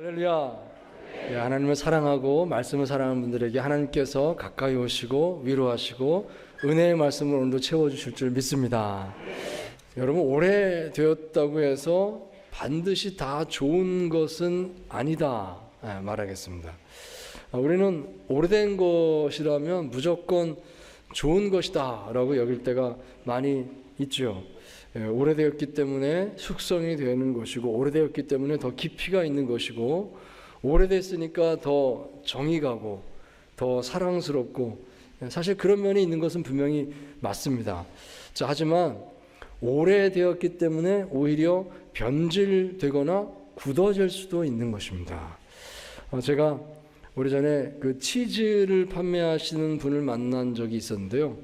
할렐루야. 예, 하나님을 사랑하고 말씀을 사랑하는 분들에게 하나님께서 가까이 오시고 위로하시고 은혜의 말씀을 오늘도 채워주실 줄 믿습니다. 여러분, 오래되었다고 해서 반드시 다 좋은 것은 아니다 말하겠습니다. 우리는 오래된 것이라면 무조건 좋은 것이다 라고 여길 때가 많이 있죠. 오래되었기 때문에 숙성이 되는 것이고, 오래되었기 때문에 더 깊이가 있는 것이고, 오래됐으니까 더 정이 가고 더 사랑스럽고, 사실 그런 면이 있는 것은 분명히 맞습니다. 자, 하지만 오래되었기 때문에 오히려 변질되거나 굳어질 수도 있는 것입니다. 제가 오래전에 그 치즈를 판매하시는 분을 만난 적이 있었는데요.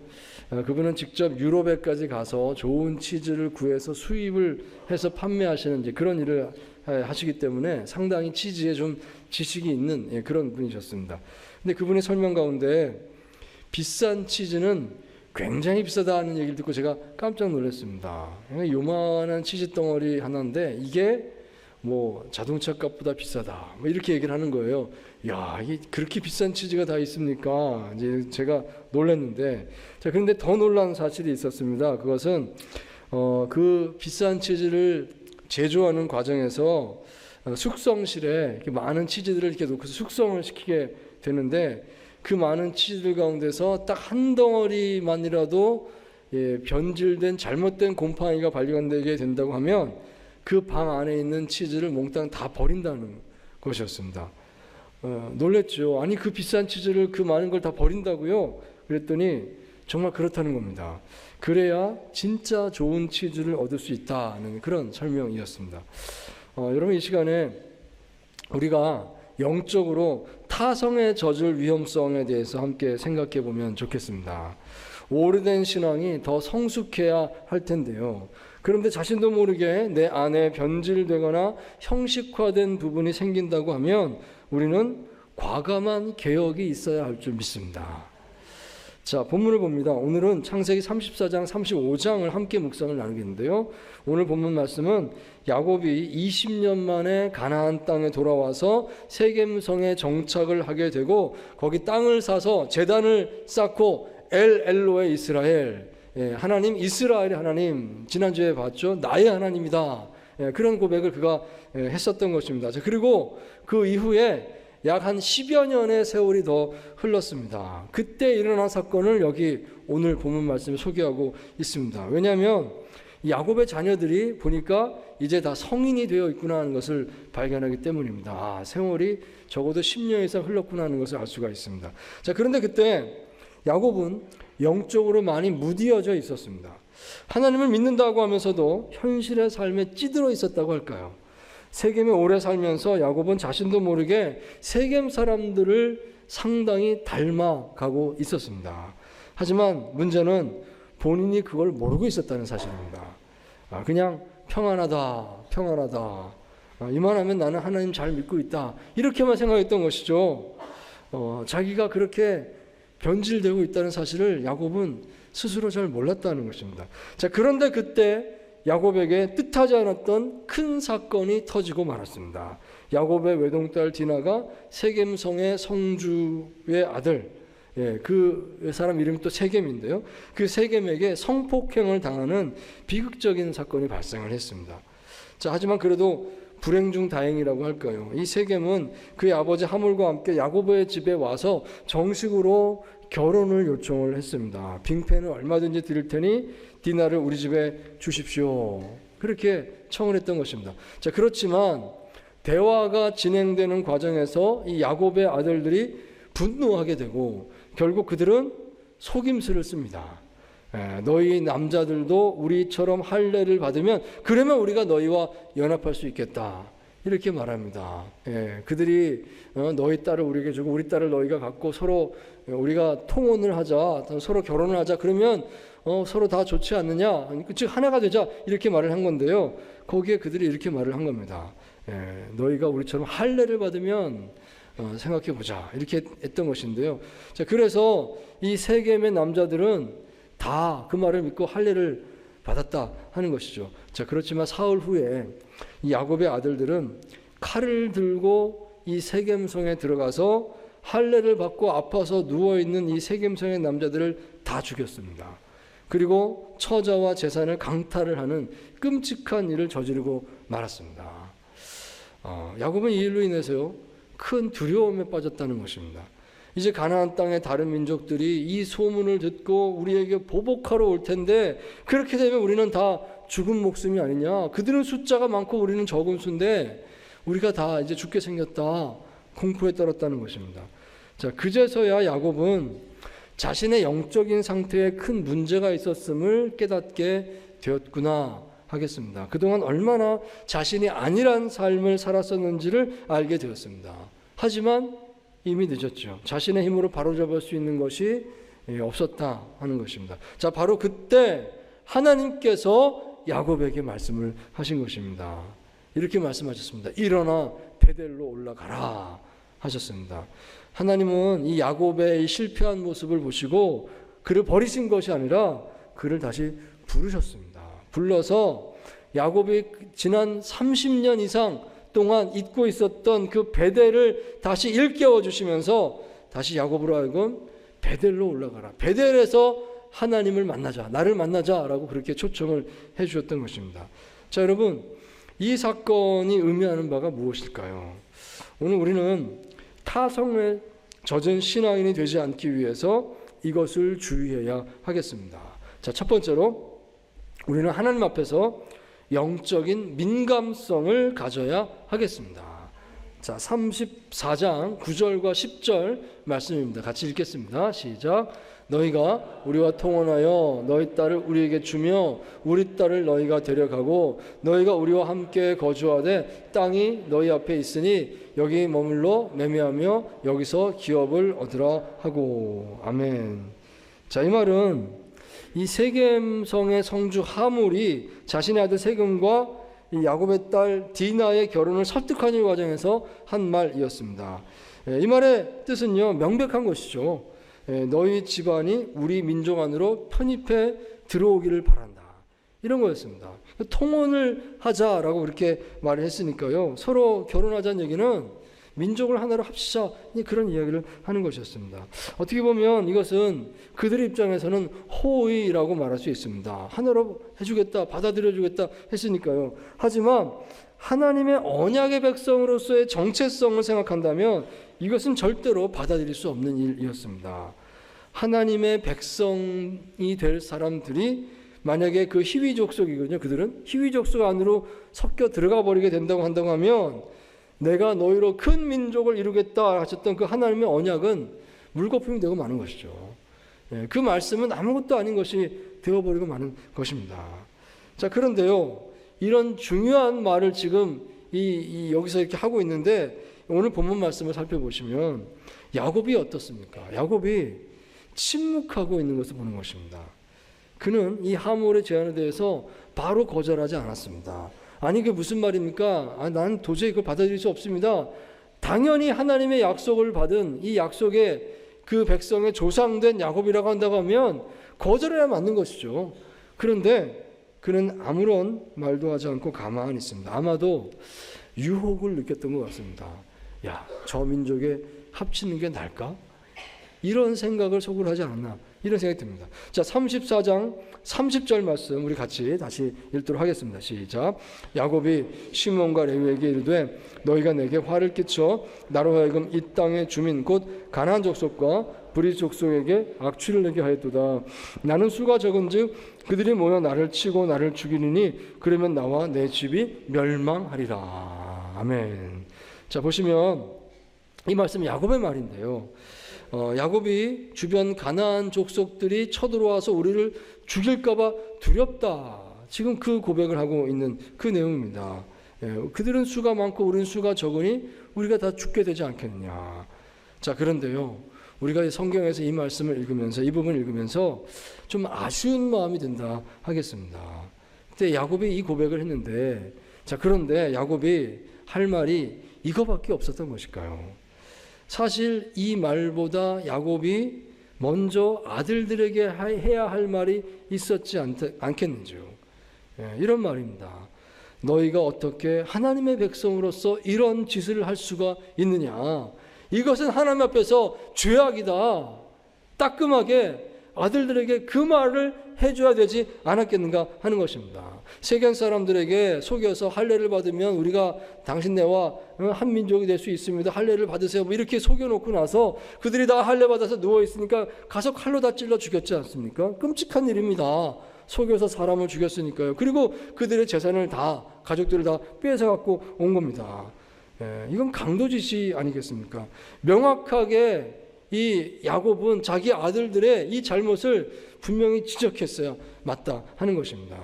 그분은 직접 유럽에까지 가서 좋은 치즈를 구해서 수입을 해서 판매하시는 이제 그런 일을 하시기 때문에 상당히 치즈에 좀 지식이 있는 그런 분이셨습니다. 근데 그분의 설명 가운데 비싼 치즈는 굉장히 비싸다는 얘기를 듣고 제가 깜짝 놀랐습니다. 요만한 치즈 덩어리 하나인데 이게 뭐 자동차 값보다 비싸다, 뭐 이렇게 얘기를 하는 거예요. 야, 이게 그렇게 비싼 치즈가 다 있습니까? 이제 제가 놀랐는데, 자, 그런데 더 놀란 사실이 있었습니다. 그것은 그 비싼 치즈를 제조하는 과정에서 숙성실에 이렇게 많은 치즈들을 이렇게 놓고서 숙성을 시키게 되는데, 그 많은 치즈들 가운데서 딱 한 덩어리만이라도 변질된 잘못된 곰팡이가 발견되게 된다고 하면 그 방 안에 있는 치즈를 몽땅 다 버린다는 것이었습니다. 놀랬죠. 아니, 그 비싼 치즈를 그 많은 걸 다 버린다고요? 그랬더니 정말 그렇다는 겁니다. 그래야 진짜 좋은 치즈를 얻을 수 있다는 그런 설명이었습니다. 여러분, 이 시간에 우리가 영적으로 타성에 젖을 위험성에 대해서 함께 생각해 보면 좋겠습니다. 오래된 신앙이 더 성숙해야 할 텐데요. 그런데 자신도 모르게 내 안에 변질되거나 형식화된 부분이 생긴다고 하면 우리는 과감한 개혁이 있어야 할 줄 믿습니다. 자, 본문을 봅니다. 오늘은 창세기 34장, 35장을 함께 묵상을 나누겠는데요. 오늘 본문 말씀은 야곱이 20년 만에 가나안 땅에 돌아와서 세겜성에 정착을 하게 되고 거기 땅을 사서 제단을 쌓고 엘로의 이스라엘, 하나님, 이스라엘의 하나님, 지난주에 봤죠. 나의 하나님이다. 그런 고백을 그가 했었던 것입니다. 자, 그리고 그 이후에 약 한 10여 년의 세월이 더 흘렀습니다. 그때 일어난 사건을 여기 오늘 본문 말씀에 소개하고 있습니다. 왜냐하면 야곱의 자녀들이 보니까 이제 다 성인이 되어 있구나 하는 것을 발견하기 때문입니다. 아, 세월이 적어도 10년 이상 흘렀구나 하는 것을 알 수가 있습니다. 자, 그런데 그때 야곱은 영적으로 많이 무디어져 있었습니다. 하나님을 믿는다고 하면서도 현실의 삶에 찌들어 있었다고 할까요? 세겜에 오래 살면서 야곱은 자신도 모르게 세겜 사람들을 상당히 닮아가고 있었습니다. 하지만 문제는 본인이 그걸 모르고 있었다는 사실입니다. 그냥 평안하다. 이만하면 나는 하나님 잘 믿고 있다. 이렇게만 생각했던 것이죠. 자기가 그렇게 변질되고 있다는 사실을 야곱은 스스로 잘 몰랐다는 것입니다. 자, 그런데 그때 야곱에게 뜻하지 않았던 큰 사건이 터지고 말았습니다. 야곱의 외동딸 디나가 세겜성의 성주의 아들, 그 사람 이름이 또 세겜인데요. 그 세겜에게 성폭행을 당하는 비극적인 사건이 발생을 했습니다. 자, 하지만 그래도 불행 중 다행이라고 할까요? 이 세겜은 그의 아버지 하물과 함께 야곱의 집에 와서 정식으로 결혼을 요청을 했습니다. 빙패는 얼마든지 드릴 테니 디나를 우리 집에 주십시오. 그렇게 청을 했던 것입니다. 자, 그렇지만 대화가 진행되는 과정에서 이 야곱의 아들들이 분노하게 되고 결국 그들은 속임수를 씁니다. 너희 남자들도 우리처럼 할례를 받으면 그러면 우리가 너희와 연합할 수 있겠다. 이렇게 말합니다. 그들이 너희 딸을 우리에게 주고 우리 딸을 너희가 갖고 서로 우리가 통혼을 하자, 서로 결혼을 하자. 그러면 서로 다 좋지 않느냐? 즉 하나가 되자. 이렇게 말을 한 건데요. 거기에 그들이 이렇게 말을 한 겁니다. 너희가 우리처럼 할례를 받으면 생각해 보자. 이렇게 했던 것인데요. 자, 그래서 이 세겜의 남자들은 다 그 말을 믿고 할례를 받았다 하는 것이죠. 자, 그렇지만 사흘 후에 이 야곱의 아들들은 칼을 들고 이 세겜성에 들어가서 할례를 받고 아파서 누워있는 이 세겜성의 남자들을 다 죽였습니다. 그리고 처자와 재산을 강탈을 하는 끔찍한 일을 저지르고 말았습니다. 야곱은 이 일로 인해서요, 큰 두려움에 빠졌다는 것입니다. 이제 가나안 땅의 다른 민족들이 이 소문을 듣고 우리에게 보복하러 올 텐데, 그렇게 되면 우리는 다 죽은 목숨이 아니냐, 그들은 숫자가 많고 우리는 적은 수인데 우리가 다 이제 죽게 생겼다, 공포에 떨었다는 것입니다. 자, 그제서야 야곱은 자신의 영적인 상태에 큰 문제가 있었음을 깨닫게 되었구나 하겠습니다. 그동안 얼마나 자신이 아니란 삶을 살았었는지를 알게 되었습니다. 하지만 이미 늦었죠. 자신의 힘으로 바로잡을 수 있는 것이 없었다 하는 것입니다. 자, 바로 그때 하나님께서 야곱에게 말씀을 하신 것입니다. 이렇게 말씀하셨습니다. 일어나 베델로 올라가라 하셨습니다. 하나님은 이 야곱의 이 실패한 모습을 보시고 그를 버리신 것이 아니라 그를 다시 부르셨습니다. 불러서 야곱이 지난 30년 이상 동안 잊고 있었던 그 베델을 다시 일깨워 주시면서 다시 야곱으로 하여금 베델로 올라가라, 베델에서 하나님을 만나자, 나를 만나자라고 그렇게 초청을 해 주셨던 것입니다. 자, 여러분, 이 사건이 의미하는 바가 무엇일까요? 오늘 우리는 타성에 젖은 신앙인이 되지 않기 위해서 이것을 주의해야 하겠습니다. 자, 첫 번째로 우리는 하나님 앞에서 영적인 민감성을 가져야 하겠습니다. 자, 34장 9절과 10절 말씀입니다. 같이 읽겠습니다. 시작. 너희가 우리와 통혼하여 너희 딸을 우리에게 주며 우리 딸을 너희가 데려가고 너희가 우리와 함께 거주하되 땅이 너희 앞에 있으니 여기 머물러 매매하며 여기서 기업을 얻으라 하고. 아멘. 자, 이 말은 이 세겜성의 성주 하물이 자신의 아들 세겜과 이 야곱의 딸 디나의 결혼을 설득하는 과정에서 한 말이었습니다. 이 말의 뜻은요, 명백한 것이죠. 너희 집안이 우리 민족 안으로 편입해 들어오기를 바란다, 이런 거였습니다. 통혼을 하자라고 그렇게 말을 했으니까요, 서로 결혼하자는 얘기는 민족을 하나로 합치자, 그런 이야기를 하는 것이었습니다. 어떻게 보면 이것은 그들의 입장에서는 호의라고 말할 수 있습니다. 하나로 해주겠다, 받아들여주겠다 했으니까요. 하지만 하나님의 언약의 백성으로서의 정체성을 생각한다면 이것은 절대로 받아들일 수 없는 일이었습니다. 하나님의 백성이 될 사람들이 만약에 그 희위 족속이거든요. 그들은 희위 족속 안으로 섞여 들어가 버리게 된다고 한다고 하면 내가 너희로 큰 민족을 이루겠다 하셨던 그 하나님의 언약은 물거품이 되고 마는 것이죠. 그 말씀은 아무것도 아닌 것이 되어버리고 마는 것입니다. 자, 그런데요, 이런 중요한 말을 지금 여기서 이렇게 하고 있는데 오늘 본문 말씀을 살펴보시면 야곱이 어떻습니까? 야곱이 침묵하고 있는 것을 보는 것입니다. 그는 이 하몰의 제안에 대해서 바로 거절하지 않았습니다. 아니, 그게 무슨 말입니까? 난 도저히 그걸 받아들일 수 없습니다. 당연히 하나님의 약속을 받은 이 약속의 그 백성의 조상된 야곱이라고 한다고 하면 거절해야 맞는 것이죠. 그런데 그는 아무런 말도 하지 않고 가만히 있습니다. 아마도 유혹을 느꼈던 것 같습니다. 야, 저 민족에 합치는 게 나을까? 이런 생각을 속으로 하지 않았나, 이런 생각이 듭니다. 자, 34장 30절 말씀 우리 같이 다시 읽도록 하겠습니다. 시작. 야곱이 시몬과 레위에게 이르되 너희가 내게 화를 끼쳐 나로 하여금 이 땅의 주민 곧 가나안 족속과 브리스 족속에게 악취를 내게 하였도다. 나는 수가 적은즉 그들이 모여 나를 치고 나를 죽이리니 그러면 나와 내 집이 멸망하리라. 아멘. 자, 보시면 이 말씀은 야곱의 말인데요, 야곱이 주변 가나안 족속들이 쳐들어와서 우리를 죽일까봐 두렵다, 지금 그 고백을 하고 있는 그 내용입니다. 그들은 수가 많고 우리는 수가 적으니 우리가 다 죽게 되지 않겠느냐. 자, 그런데요, 우리가 성경에서 이 말씀을 읽으면서, 이 부분을 읽으면서 좀 아쉬운 마음이 든다 하겠습니다. 그때 야곱이 이 고백을 했는데, 자, 그런데 야곱이 할 말이 이거밖에 없었던 것일까요? 사실 이 말보다 야곱이 먼저 아들들에게 해야 할 말이 있었지 않겠는지요. 이런 말입니다. 너희가 어떻게 하나님의 백성으로서 이런 짓을 할 수가 있느냐. 이것은 하나님 앞에서 죄악이다. 따끔하게 아들들에게 그 말을 해줘야 되지 않았겠는가 하는 것입니다. 세겜 사람들에게 속여서 할례를 받으면 우리가 당신네와 한 민족이 될 수 있습니다. 할례를 받으세요. 뭐 이렇게 속여놓고 나서 그들이 다 할례 받아서 누워 있으니까 가서 칼로 다 찔러 죽였지 않습니까? 끔찍한 일입니다. 속여서 사람을 죽였으니까요. 그리고 그들의 재산을 다, 가족들을 다 뺏어 갖고 온 겁니다. 이건 강도짓이 아니겠습니까? 명확하게 이 야곱은 자기 아들들의 이 잘못을 분명히 지적했어야 맞다 하는 것입니다.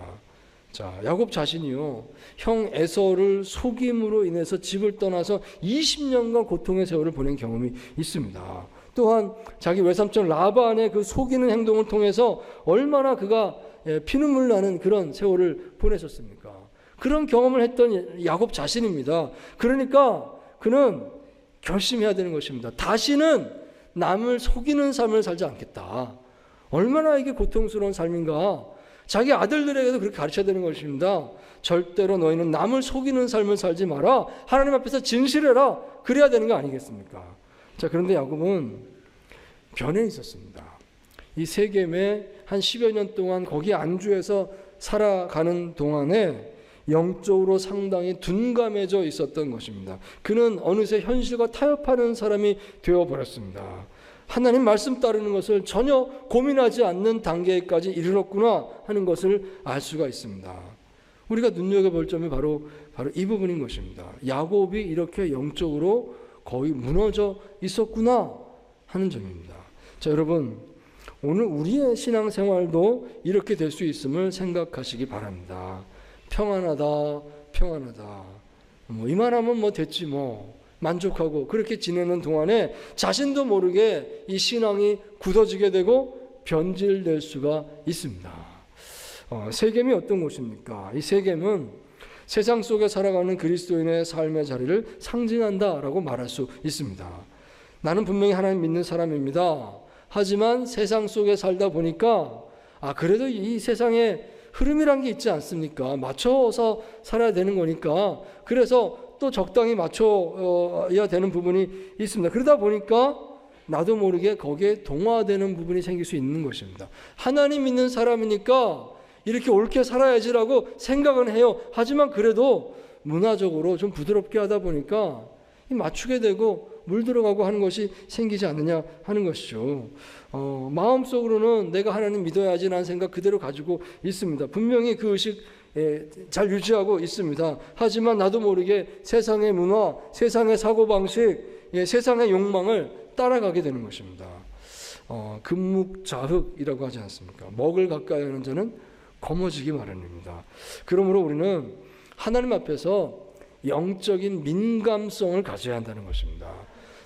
자, 야곱 자신이요, 형 에서를 속임으로 인해서 집을 떠나서 20년간 고통의 세월을 보낸 경험이 있습니다. 또한 자기 외삼촌 라반의 그 속이는 행동을 통해서 얼마나 그가 피눈물 나는 그런 세월을 보내셨습니까? 그런 경험을 했던 야곱 자신입니다. 그러니까 그는 결심해야 되는 것입니다. 다시는 남을 속이는 삶을 살지 않겠다. 얼마나 이게 고통스러운 삶인가. 자기 아들들에게도 그렇게 가르쳐야 되는 것입니다. 절대로 너희는 남을 속이는 삶을 살지 마라. 하나님 앞에서 진실해라. 그래야 되는 거 아니겠습니까? 자, 그런데 야곱은 변해 있었습니다. 이 세겜에 한 10여 년 동안 거기 안주해서 살아가는 동안에 영적으로 상당히 둔감해져 있었던 것입니다. 그는 어느새 현실과 타협하는 사람이 되어버렸습니다. 하나님 말씀 따르는 것을 전혀 고민하지 않는 단계까지 이르렀구나 하는 것을 알 수가 있습니다. 우리가 눈여겨볼 점이 바로 이 부분인 것입니다. 야곱이 이렇게 영적으로 거의 무너져 있었구나 하는 점입니다. 자, 여러분, 오늘 우리의 신앙생활도 이렇게 될 수 있음을 생각하시기 바랍니다. 평안하다, 평안하다. 이만하면 됐지 만족하고 그렇게 지내는 동안에 자신도 모르게 이 신앙이 굳어지게 되고 변질될 수가 있습니다. 세겜이 어떤 곳입니까? 이 세겜은 세상 속에 살아가는 그리스도인의 삶의 자리를 상징한다라고 말할 수 있습니다. 나는 분명히 하나님 믿는 사람입니다. 하지만 세상 속에 살다 보니까 그래도 이 세상에 흐름이란 게 있지 않습니까? 맞춰서 살아야 되는 거니까. 그래서 또 적당히 맞춰야 되는 부분이 있습니다. 그러다 보니까 나도 모르게 거기에 동화되는 부분이 생길 수 있는 것입니다. 하나님 믿는 사람이니까 이렇게 옳게 살아야지라고 생각은 해요. 하지만 그래도 문화적으로 좀 부드럽게 하다 보니까 맞추게 되고 물들어가고 하는 것이 생기지 않느냐 하는 것이죠. 마음속으로는 내가 하나님 믿어야지라는 생각 그대로 가지고 있습니다. 분명히 그 의식 잘 유지하고 있습니다. 하지만 나도 모르게 세상의 문화, 세상의 사고방식, 세상의 욕망을 따라가게 되는 것입니다. 금묵자흑이라고 하지 않습니까? 먹을 가까이 하는 자는 거머쥐기 마련입니다. 그러므로 우리는 하나님 앞에서 영적인 민감성을 가져야 한다는 것입니다.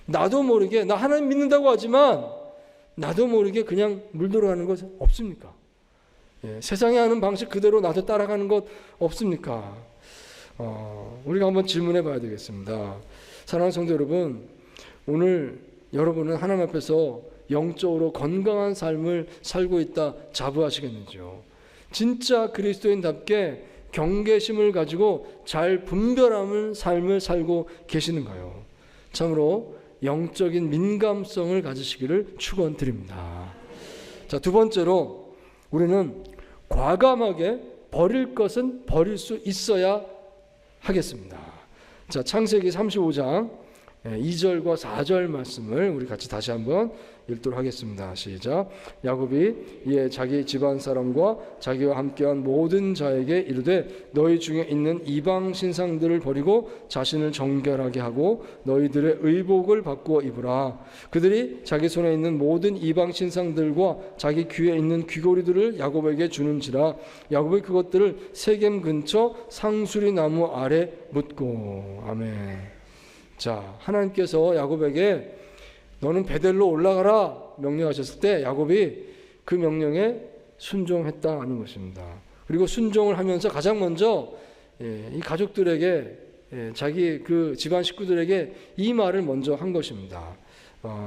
나도 모르게, 나 하나님 믿는다고 하지만 나도 모르게 그냥 물들어가는 것 없습니까? 세상에 하는 방식 그대로 나도 따라가는 것 없습니까? 우리가 한번 질문해 봐야 되겠습니다. 사랑하는 성도 여러분, 오늘 여러분은 하나님 앞에서 영적으로 건강한 삶을 살고 있다 자부하시겠는지요? 진짜 그리스도인답게 경계심을 가지고 잘 분별하는 삶을 살고 계시는가요? 참으로 영적인 민감성을 가지시기를 축원드립니다. 자, 두 번째로 우리는 과감하게 버릴 것은 버릴 수 있어야 하겠습니다. 자, 창세기 35장 2절과 4절 말씀을 우리 같이 다시 한번 읽도록 하겠습니다. 시작. 야곱이 이에 자기 집안 사람과 자기와 함께한 모든 자에게 이르되 너희 중에 있는 이방 신상들을 버리고 자신을 정결하게 하고 너희들의 의복을 바꾸어 입으라. 그들이 자기 손에 있는 모든 이방 신상들과 자기 귀에 있는 귀고리들을 야곱에게 주는지라. 야곱이 그것들을 세겜 근처 상수리 나무 아래 묻고. 아멘. 자, 하나님께서 야곱에게 너는 베델로 올라가라 명령하셨을 때 야곱이 그 명령에 순종했다 하는 것입니다. 그리고 순종을 하면서 가장 먼저 이 가족들에게 자기 그 집안 식구들에게 이 말을 먼저 한 것입니다.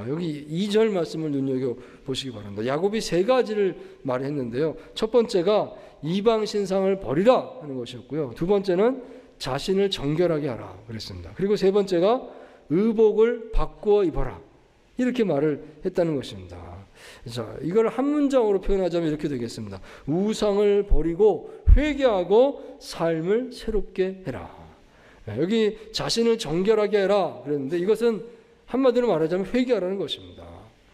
여기 2절 말씀을 눈여겨보시기 바랍니다. 야곱이 세 가지를 말했는데요. 첫 번째가 이방 신상을 버리라 하는 것이었고요. 두 번째는 자신을 정결하게 하라 그랬습니다. 그리고 세 번째가 의복을 바꾸어 입어라 이렇게 말을 했다는 것입니다. 자, 이걸 한 문장으로 표현하자면 이렇게 되겠습니다. 우상을 버리고 회개하고 삶을 새롭게 해라. 여기 자신을 정결하게 해라 그랬는데 이것은 한마디로 말하자면 회개하라는 것입니다.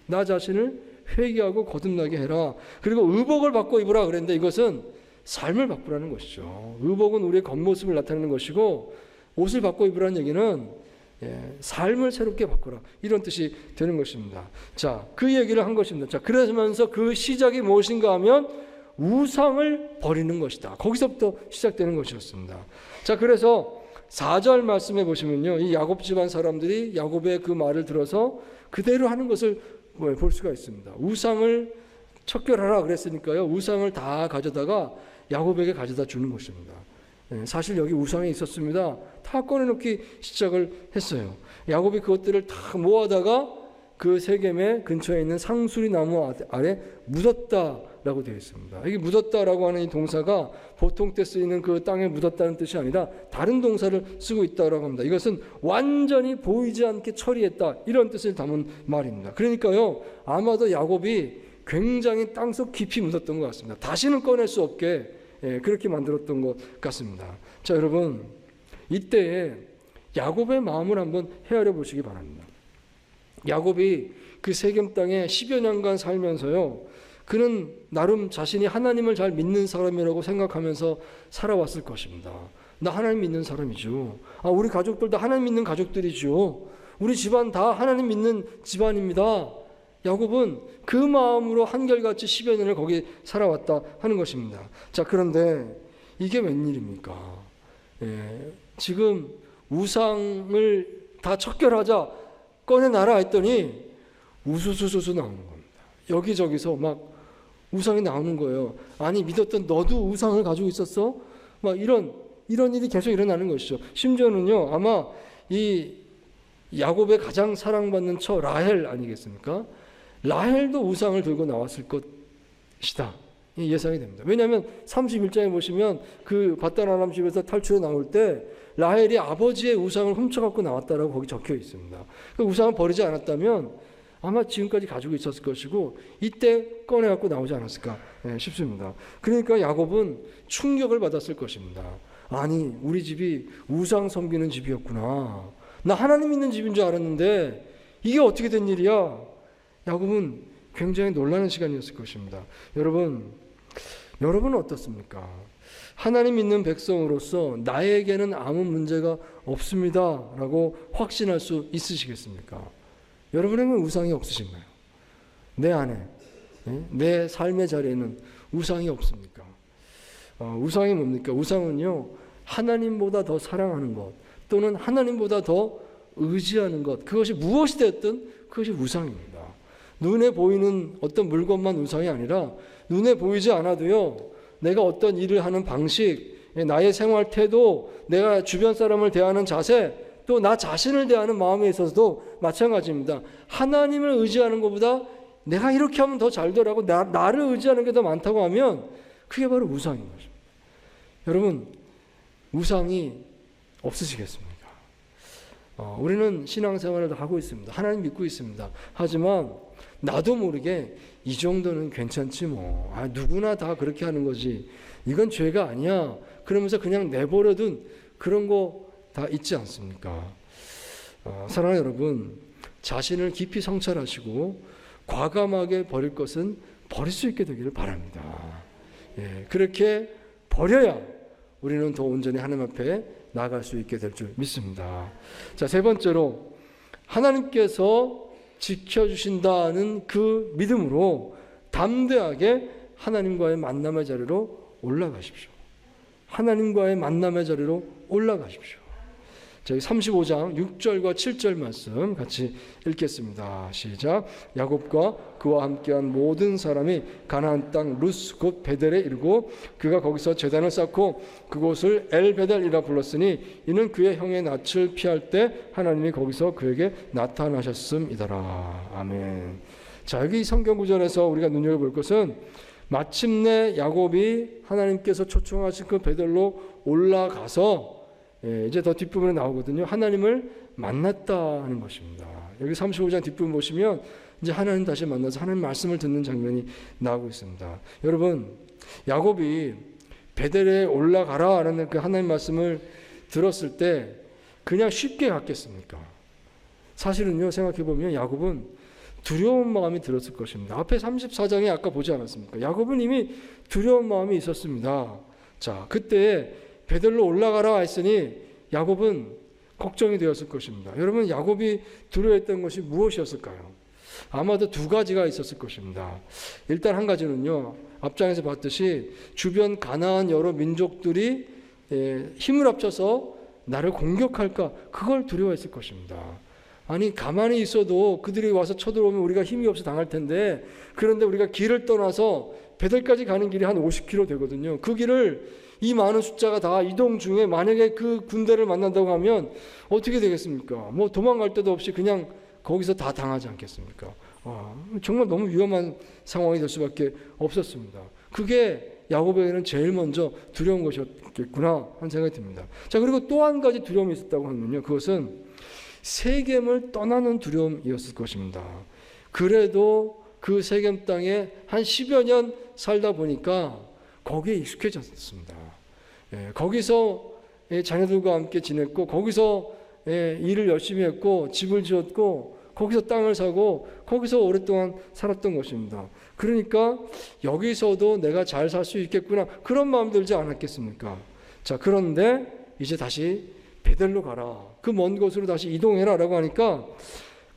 나 자신을 회개하고 거듭나게 해라. 그리고 의복을 바꿔 입으라 그랬는데 이것은 삶을 바꾸라는 것이죠. 의복은 우리의 겉모습을 나타내는 것이고 옷을 바꿔 입으라는 얘기는 삶을 새롭게 바꾸라 이런 뜻이 되는 것입니다. 자, 그 얘기를 한 것입니다. 자, 그러면서 그 시작이 무엇인가 하면 우상을 버리는 것이다. 거기서부터 시작되는 것이었습니다. 자, 그래서 4절 말씀해 보시면요, 이 야곱 집안 사람들이 야곱의 그 말을 들어서 그대로 하는 것을 볼 수가 있습니다. 우상을 척결하라 그랬으니까요, 우상을 다 가져다가 야곱에게 가져다 주는 것입니다. 사실 여기 우상이 있었습니다. 다 꺼내놓기 시작을 했어요. 야곱이 그것들을 다 모아다가 그 세겜의 근처에 있는 상수리 나무 아래 묻었다라고 되어 있습니다. 이게 묻었다라고 하는 이 동사가 보통 때 쓰이는 그 땅에 묻었다는 뜻이 아니라 다른 동사를 쓰고 있다라고 합니다. 이것은 완전히 보이지 않게 처리했다 이런 뜻을 담은 말입니다. 그러니까요, 아마도 야곱이 굉장히 땅속 깊이 묻었던 것 같습니다. 다시는 꺼낼 수 없게 그렇게 만들었던 것 같습니다. 자, 여러분, 이때에 야곱의 마음을 한번 헤아려 보시기 바랍니다. 야곱이 그 세겜 땅에 10여 년간 살면서요, 그는 나름 자신이 하나님을 잘 믿는 사람이라고 생각하면서 살아왔을 것입니다. 나 하나님 믿는 사람이죠. 우리 가족들도 하나님 믿는 가족들이죠. 우리 집안 다 하나님 믿는 집안입니다. 야곱은 그 마음으로 한결같이 10여 년을 거기 살아왔다 하는 것입니다. 자, 그런데 이게 웬일입니까? 지금 우상을 다 척결하자 꺼내놔라 했더니 우수수수수 나오는 겁니다. 여기저기서 막 우상이 나오는 거예요. 아니, 믿었던 너도 우상을 가지고 있었어? 막 이런 일이 계속 일어나는 것이죠. 심지어는요, 아마 이 야곱의 가장 사랑받는 처 라헬 아니겠습니까? 라헬도 우상을 들고 나왔을 것이다 예상이 됩니다. 왜냐하면 31장에 보시면 그 밧단 아람 집에서 탈출해 나올 때 라헬이 아버지의 우상을 훔쳐갖고 나왔다라고 거기 적혀 있습니다. 그 우상을 버리지 않았다면 아마 지금까지 가지고 있었을 것이고 이때 꺼내갖고 나오지 않았을까 싶습니다. 그러니까 야곱은 충격을 받았을 것입니다. 아니, 우리 집이 우상 섬기는 집이었구나. 나 하나님 믿는 집인 줄 알았는데 이게 어떻게 된 일이야? 야곱은 굉장히 놀라는 시간이었을 것입니다. 여러분은 어떻습니까? 하나님 믿는 백성으로서 나에게는 아무 문제가 없습니다 라고 확신할 수 있으시겠습니까? 여러분에게는 우상이 없으신가요? 내 안에, 내 삶의 자리에는 우상이 없습니까? 우상이 뭡니까? 우상은요, 하나님보다 더 사랑하는 것 또는 하나님보다 더 의지하는 것, 그것이 무엇이 되었든 그것이 우상입니다. 눈에 보이는 어떤 물건만 우상이 아니라 눈에 보이지 않아도요, 내가 어떤 일을 하는 방식, 나의 생활 태도, 내가 주변 사람을 대하는 자세, 또 나 자신을 대하는 마음에 있어서도 마찬가지입니다. 하나님을 의지하는 것보다 내가 이렇게 하면 더 잘 되라고 나를 의지하는 게 더 많다고 하면 그게 바로 우상인 것입니다. 여러분, 우상이 없으시겠습니까? 우리는 신앙생활을 하고 있습니다. 하나님 믿고 있습니다. 하지만 나도 모르게 이 정도는 괜찮지 뭐. 누구나 다 그렇게 하는 거지. 이건 죄가 아니야. 그러면서 그냥 내버려둔 그런 거 다 있지 않습니까? 사랑하는 여러분, 자신을 깊이 성찰하시고 과감하게 버릴 것은 버릴 수 있게 되기를 바랍니다. 그렇게 버려야 우리는 더 온전히 하나님 앞에 나아갈 수 있게 될 줄 믿습니다. 자, 세 번째로 하나님께서 지켜주신다는 그 믿음으로 담대하게 하나님과의 만남의 자리로 올라가십시오. 하나님과의 만남의 자리로 올라가십시오. 저희 35장 6절과 7절 말씀 같이 읽겠습니다. 시작. 야곱과 그와 함께한 모든 사람이 가나안 땅 루스 곧 베델에 이르고 그가 거기서 제단을 쌓고 그곳을 엘베델이라 불렀으니 이는 그의 형의 낯을 피할 때 하나님이 거기서 그에게 나타나셨음이더라. 아멘. 자, 여기 성경 구절에서 우리가 눈여겨볼 것은 마침내 야곱이 하나님께서 초청하신 그 베델로 올라가서 이제 더 뒷부분에 나오거든요. 하나님을 만났다 하는 것입니다. 여기 35장 뒷부분 보시면 이제 하나님 다시 만나서 하나님 말씀을 듣는 장면이 나오고 있습니다. 여러분, 야곱이 베델에 올라가라 하는 그 하나님 말씀을 들었을 때 그냥 쉽게 갔겠습니까? 사실은요, 생각해보면 야곱은 두려운 마음이 들었을 것입니다. 앞에 34장에 아까 보지 않았습니까? 야곱은 이미 두려운 마음이 있었습니다. 자, 그때 베델로 올라가라 했으니 야곱은 걱정이 되었을 것입니다. 여러분, 야곱이 두려워했던 것이 무엇이었을까요? 아마도 두 가지가 있었을 것입니다. 일단 한 가지는요, 앞장에서 봤듯이 주변 가나안 여러 민족들이 힘을 합쳐서 나를 공격할까, 그걸 두려워했을 것입니다. 아니, 가만히 있어도 그들이 와서 쳐들어오면 우리가 힘이 없어 당할 텐데, 그런데 우리가 길을 떠나서 베델까지 가는 길이 한 50km 되거든요. 그 길을 이 많은 숫자가 다 이동 중에 만약에 그 군대를 만난다고 하면 어떻게 되겠습니까? 뭐 도망갈 데도 없이 그냥 거기서 다 당하지 않겠습니까? 정말 너무 위험한 상황이 될 수밖에 없었습니다. 그게 야곱에게는 제일 먼저 두려운 것이었겠구나 하는 생각이 듭니다. 자, 그리고 또 한 가지 두려움이 있었다고 하면요, 그것은 세겜을 떠나는 두려움이었을 것입니다. 그래도 그 세겜 땅에 한 10여 년 살다 보니까 거기에 익숙해졌습니다. 거기서 자녀들과 함께 지냈고, 거기서 일을 열심히 했고, 집을 지었고, 거기서 땅을 사고, 거기서 오랫동안 살았던 것입니다. 그러니까 여기서도 내가 잘 살 수 있겠구나, 그런 마음 들지 않았겠습니까? 자, 그런데 이제 다시 베델로 가라, 그 먼 곳으로 다시 이동해라 라고 하니까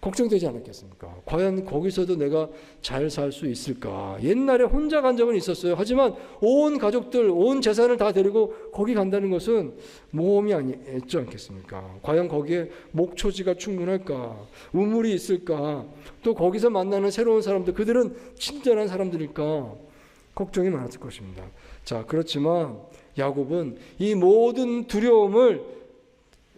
걱정되지 않았겠습니까? 과연 거기서도 내가 잘 살 수 있을까? 옛날에 혼자 간 적은 있었어요. 하지만 온 가족들, 온 재산을 다 데리고 거기 간다는 것은 모험이 아니지 않겠습니까? 과연 거기에 목초지가 충분할까? 우물이 있을까? 또 거기서 만나는 새로운 사람들, 그들은 친절한 사람들일까? 걱정이 많았을 것입니다. 자, 그렇지만 야곱은 이 모든 두려움을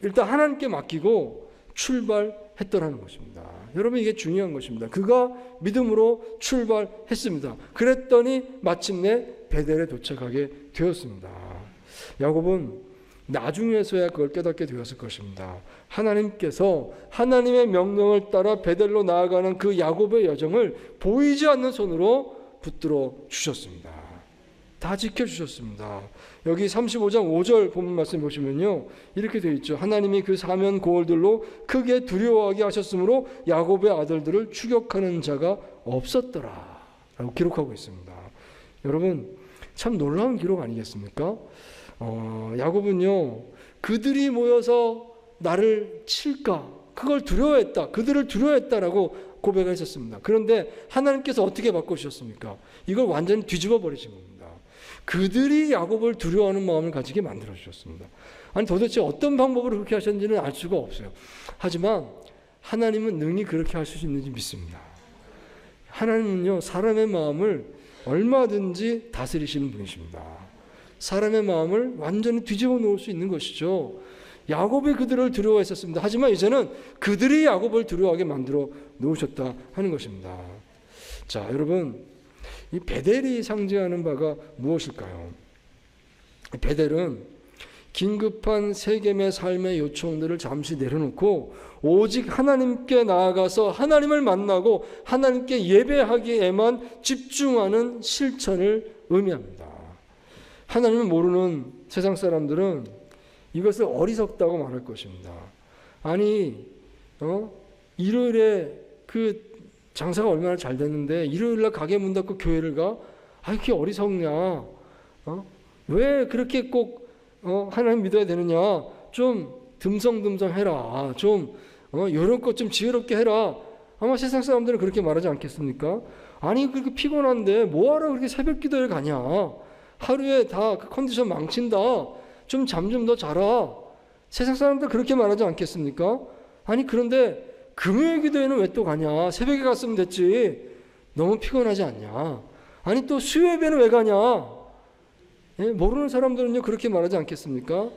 일단 하나님께 맡기고 출발했더라는 것입니다. 여러분, 이게 중요한 것입니다. 그가 믿음으로 출발했습니다. 그랬더니 마침내 베델에 도착하게 되었습니다. 야곱은 나중에서야 그걸 깨닫게 되었을 것입니다. 하나님께서 하나님의 명령을 따라 베델로 나아가는 그 야곱의 여정을 보이지 않는 손으로 붙들어 주셨습니다. 다 지켜주셨습니다. 여기 35장 5절 본문 말씀 보시면요, 이렇게 되어 있죠. 하나님이 그 사면 고을들로 크게 두려워하게 하셨으므로 야곱의 아들들을 추격하는 자가 없었더라 라고 기록하고 있습니다. 여러분, 참 놀라운 기록 아니겠습니까? 야곱은요, 그들이 모여서 나를 칠까, 그걸 두려워했다, 그들을 두려워했다라고 고백을 했었습니다. 그런데 하나님께서 어떻게 바꿔주셨습니까? 이걸 완전히 뒤집어 버리신 겁니다. 그들이 야곱을 두려워하는 마음을 가지게 만들어 주셨습니다. 아니, 도대체 어떤 방법으로 그렇게 하셨는지는 알 수가 없어요. 하지만 하나님은 능히 그렇게 하실 수 있는지 믿습니다. 하나님은요, 사람의 마음을 얼마든지 다스리시는 분이십니다. 사람의 마음을 완전히 뒤집어 놓을 수 있는 것이죠. 야곱이 그들을 두려워했었습니다. 하지만 이제는 그들이 야곱을 두려워하게 만들어 놓으셨다 하는 것입니다. 자, 여러분, 이 베델이 상징하는 바가 무엇일까요? 베델은 긴급한 세겜의 삶의 요청들을 잠시 내려놓고 오직 하나님께 나아가서 하나님을 만나고 하나님께 예배하기에만 집중하는 실천을 의미합니다. 하나님을 모르는 세상 사람들은 이것을 어리석다고 말할 것입니다. 아니, 일요일에 그 장사가 얼마나 잘 됐는데 일요일날 가게 문 닫고 교회를 가? 이렇게 어리석냐? 왜 그렇게 꼭 하나님 믿어야 되느냐? 좀 듬성듬성 해라. 좀 이런 것 좀 지혜롭게 해라. 아마 세상 사람들은 그렇게 말하지 않겠습니까? 아니, 그렇게 피곤한데 뭐하러 그렇게 새벽 기도를 가냐? 하루에 다 그 컨디션 망친다. 좀 잠 좀 더 자라. 세상 사람들 그렇게 말하지 않겠습니까? 아니, 그런데 금요일 기도회는 왜 또 가냐? 새벽에 갔으면 됐지. 너무 피곤하지 않냐? 아니, 또 수요예배는 왜 가냐? 모르는 사람들은요, 그렇게 말하지 않겠습니까?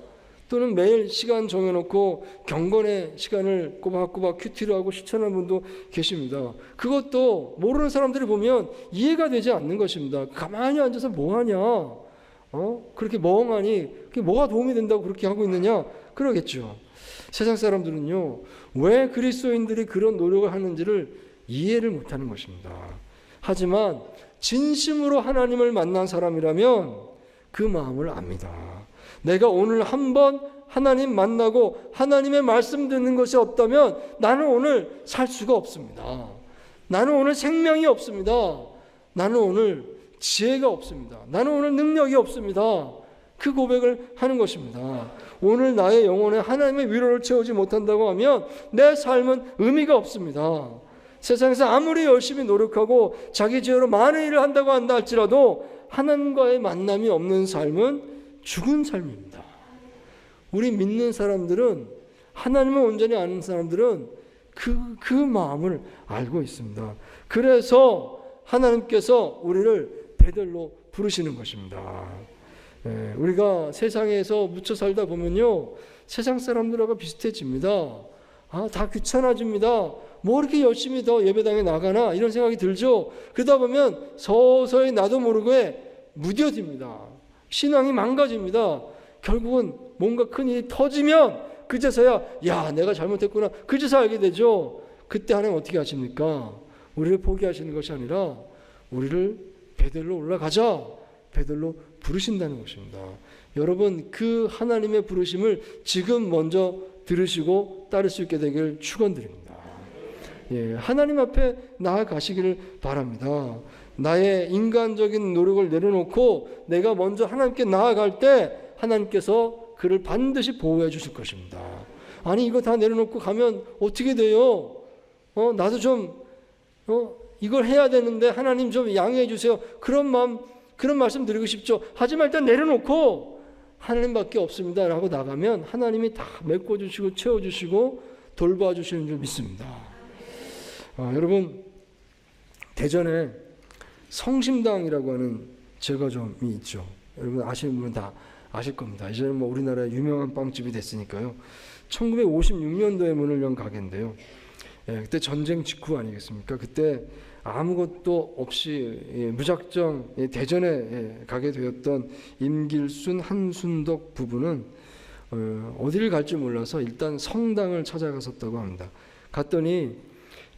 또는 매일 시간 정해놓고 경건의 시간을 꼬박꼬박 큐티를 하고 실천하는 분도 계십니다. 그것도 모르는 사람들이 보면 이해가 되지 않는 것입니다. 가만히 앉아서 뭐 하냐? 그렇게 멍하니 그게 뭐가 도움이 된다고 그렇게 하고 있느냐? 그러겠죠. 세상 사람들은요, 왜 그리스도인들이 그런 노력을 하는지를 이해를 못하는 것입니다. 하지만 진심으로 하나님을 만난 사람이라면 그 마음을 압니다. 내가 오늘 한번 하나님 만나고 하나님의 말씀 듣는 것이 없다면 나는 오늘 살 수가 없습니다. 나는 오늘 생명이 없습니다. 나는 오늘 지혜가 없습니다. 나는 오늘 능력이 없습니다. 그 고백을 하는 것입니다. 오늘 나의 영혼에 하나님의 위로를 채우지 못한다고 하면 내 삶은 의미가 없습니다. 세상에서 아무리 열심히 노력하고 자기 지혜로 많은 일을 한다고 한다 할지라도 하나님과의 만남이 없는 삶은 죽은 삶입니다. 우리 믿는 사람들은, 하나님을 온전히 아는 사람들은 그 마음을 알고 있습니다. 그래서 하나님께서 우리를 베들로 부르시는 것입니다. 우리가 세상에서 묻혀 살다 보면요, 세상 사람들하고 비슷해집니다. 다 귀찮아집니다. 뭐 이렇게 열심히 더 예배당에 나가나 이런 생각이 들죠. 그러다 보면 서서히 나도 모르게 무뎌집니다. 신앙이 망가집니다. 결국은 뭔가 큰일이 터지면 그제서야 야, 내가 잘못했구나, 그제서 알게 되죠. 그때 하나님 어떻게 하십니까? 우리를 포기하시는 것이 아니라 우리를 베들로 올라가자, 베들로 부르신다는 것입니다. 여러분, 그 하나님의 부르심을 지금 먼저 들으시고 따를 수 있게 되길 축원드립니다. 하나님 앞에 나아가시기를 바랍니다. 나의 인간적인 노력을 내려놓고 내가 먼저 하나님께 나아갈 때 하나님께서 그를 반드시 보호해 주실 것입니다. 아니, 이거 다 내려놓고 가면 어떻게 돼요? 나도 좀 이걸 해야 되는데 하나님 좀 양해해 주세요. 그런 말씀 드리고 싶죠. 하지만 일단 내려놓고 하나님밖에 없습니다 라고 나가면 하나님이 다 메꿔주시고 채워주시고 돌봐주시는 줄 믿습니다. 여러분, 대전에 성심당이라고 하는 제과점이 있죠. 여러분 아시는 분은 다 아실 겁니다. 이제는 뭐 우리나라의 유명한 빵집이 됐으니까요. 1956년도에 문을 연 가게인데요. 그때 전쟁 직후 아니겠습니까? 그때 아무것도 없이 무작정 대전에 가게 되었던 임길순, 한순덕 부부는 어디를 갈지 몰라서 일단 성당을 찾아갔었다고 합니다. 갔더니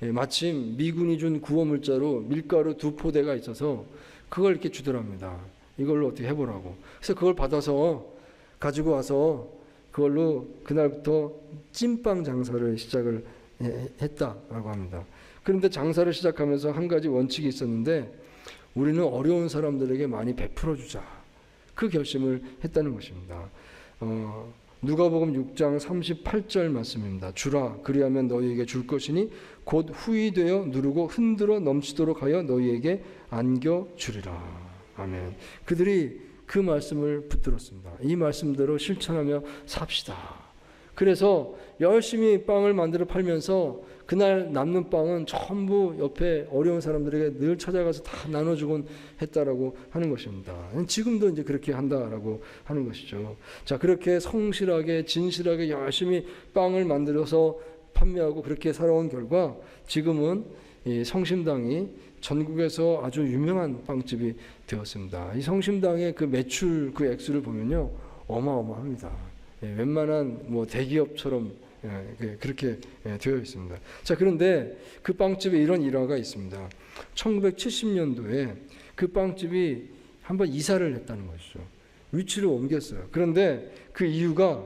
마침 미군이 준 구호물자로 밀가루 2포대가 있어서 그걸 이렇게 주더랍니다. 이걸로 어떻게 해보라고. 그래서 그걸 받아서 가지고 와서 그걸로 그날부터 찐빵 장사를 시작을 했다라고 합니다. 그런데 장사를 시작하면서 한 가지 원칙이 있었는데, 우리는 어려운 사람들에게 많이 베풀어 주자, 그 결심을 했다는 것입니다. 누가복음 6장 38절 말씀입니다. 주라, 그리하면 너희에게 줄 것이니 곧 후히 되어 누르고 흔들어 넘치도록 하여 너희에게 안겨 주리라. 아멘. 그들이 그 말씀을 붙들었습니다. 이 말씀대로 실천하며 삽시다. 그래서 열심히 빵을 만들어 팔면서 그날 남는 빵은 전부 옆에 어려운 사람들에게 늘 찾아가서 다 나눠주곤 했다라고 하는 것입니다. 지금도 이제 그렇게 한다라고 하는 것이죠. 자, 그렇게 성실하게 진실하게 열심히 빵을 만들어서 판매하고 그렇게 살아온 결과 지금은 이 성심당이 전국에서 아주 유명한 빵집이 되었습니다. 이 성심당의 그 매출 그 액수를 보면요, 어마어마합니다. 웬만한 뭐 대기업처럼 그렇게 되어 있습니다. 자, 그런데 그 빵집에 이런 일화가 있습니다. 1970년도에 그 빵집이 한번 이사를 했다는 것이죠. 위치를 옮겼어요. 그런데 그 이유가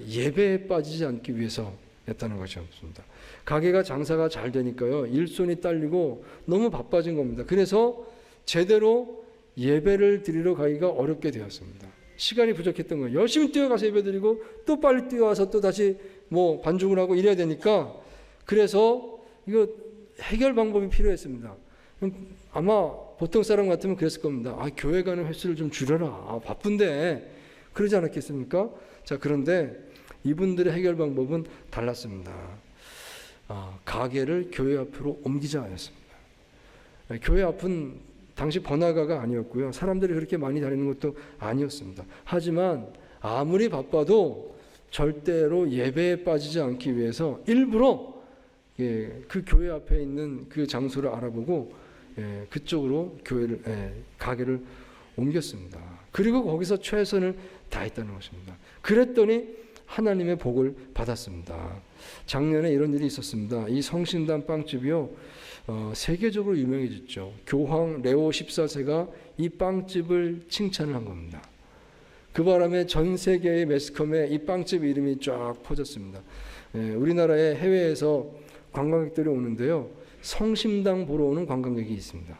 예배에 빠지지 않기 위해서였다는 것이었습니다. 가게가 장사가 잘 되니까요, 일손이 딸리고 너무 바빠진 겁니다. 그래서 제대로 예배를 드리러 가기가 어렵게 되었습니다. 시간이 부족했던 거예요. 열심히 뛰어가서 예배드리고 또 빨리 뛰어와서 또 다시 뭐 반죽을 하고 이래야 되니까, 그래서 이거 해결 방법이 필요했습니다. 아마 보통 사람 같으면 그랬을 겁니다. 교회 가는 횟수를 좀 줄여라. 바쁜데. 그러지 않았겠습니까? 자, 그런데 이분들의 해결 방법은 달랐습니다. 가게를 교회 앞으로 옮기자 하였습니다. 교회 앞은 당시 번화가가 아니었고요. 사람들이 그렇게 많이 다니는 것도 아니었습니다. 하지만 아무리 바빠도 절대로 예배에 빠지지 않기 위해서 일부러 그 교회 앞에 있는 그 장소를 알아보고 그쪽으로 가게를 옮겼습니다. 그리고 거기서 최선을 다했다는 것입니다. 그랬더니 하나님의 복을 받았습니다. 작년에 이런 일이 있었습니다. 이 성심당 빵집이요, 세계적으로 유명해졌죠. 교황 레오 14세가 이 빵집을 칭찬을 한 겁니다. 그 바람에 전 세계의 매스컴에 이 빵집 이름이 쫙 퍼졌습니다. 우리나라의 해외에서 관광객들이 오는데요, 성심당 보러 오는 관광객이 있습니다.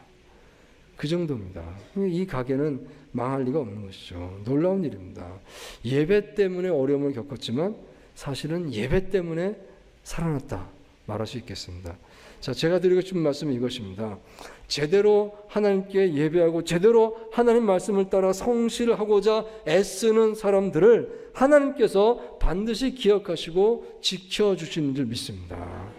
그 정도입니다. 이 가게는 망할 리가 없는 것이죠. 놀라운 일입니다. 예배 때문에 어려움을 겪었지만 사실은 예배 때문에 살아났다 말할 수 있겠습니다. 자, 제가 드리고 싶은 말씀은 이것입니다. 제대로 하나님께 예배하고 제대로 하나님 말씀을 따라 성실하고자 애쓰는 사람들을 하나님께서 반드시 기억하시고 지켜주시는 줄 믿습니다.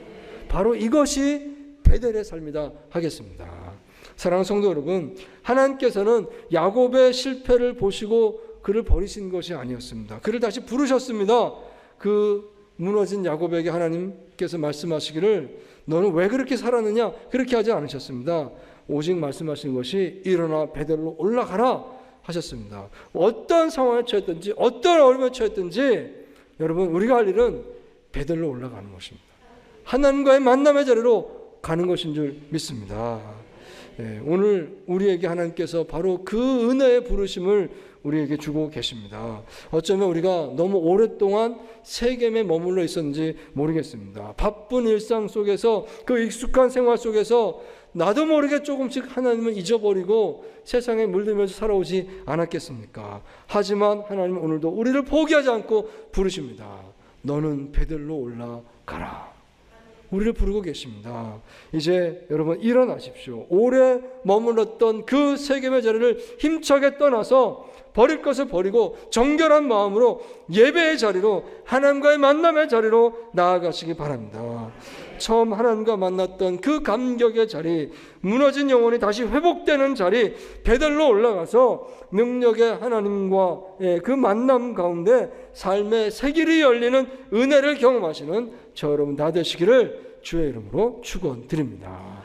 바로 이것이 베델의 삶이다 하겠습니다. 사랑하는 성도 여러분, 하나님께서는 야곱의 실패를 보시고 그를 버리신 것이 아니었습니다. 그를 다시 부르셨습니다. 그 무너진 야곱에게 하나님께서 말씀하시기를 너는 왜 그렇게 살았느냐, 그렇게 하지 않으셨습니다. 오직 말씀하신 것이 일어나 베델로 올라가라 하셨습니다. 어떤 상황에 처했든지 어떤 어려움에 처했든지 여러분, 우리가 할 일은 베델로 올라가는 것입니다. 하나님과의 만남의 자리로 가는 것인 줄 믿습니다. 오늘 우리에게 하나님께서 바로 그 은혜의 부르심을 우리에게 주고 계십니다. 어쩌면 우리가 너무 오랫동안 세겜에 머물러 있었는지 모르겠습니다. 바쁜 일상 속에서, 그 익숙한 생활 속에서 나도 모르게 조금씩 하나님을 잊어버리고 세상에 물들면서 살아오지 않았겠습니까? 하지만 하나님은 오늘도 우리를 포기하지 않고 부르십니다. 너는 베델로 올라가라. 우리를 부르고 계십니다. 이제 여러분 일어나십시오. 오래 머물렀던 그 세겜의 자리를 힘차게 떠나서 버릴 것을 버리고 정결한 마음으로 예배의 자리로, 하나님과의 만남의 자리로 나아가시기 바랍니다. 처음 하나님과 만났던 그 감격의 자리, 무너진 영혼이 다시 회복되는 자리, 베델로 올라가서 능력의 하나님과의 그 만남 가운데 삶의 새 길이 열리는 은혜를 경험하시는 저 여러분 다 되시기를 주의 이름으로 축원드립니다.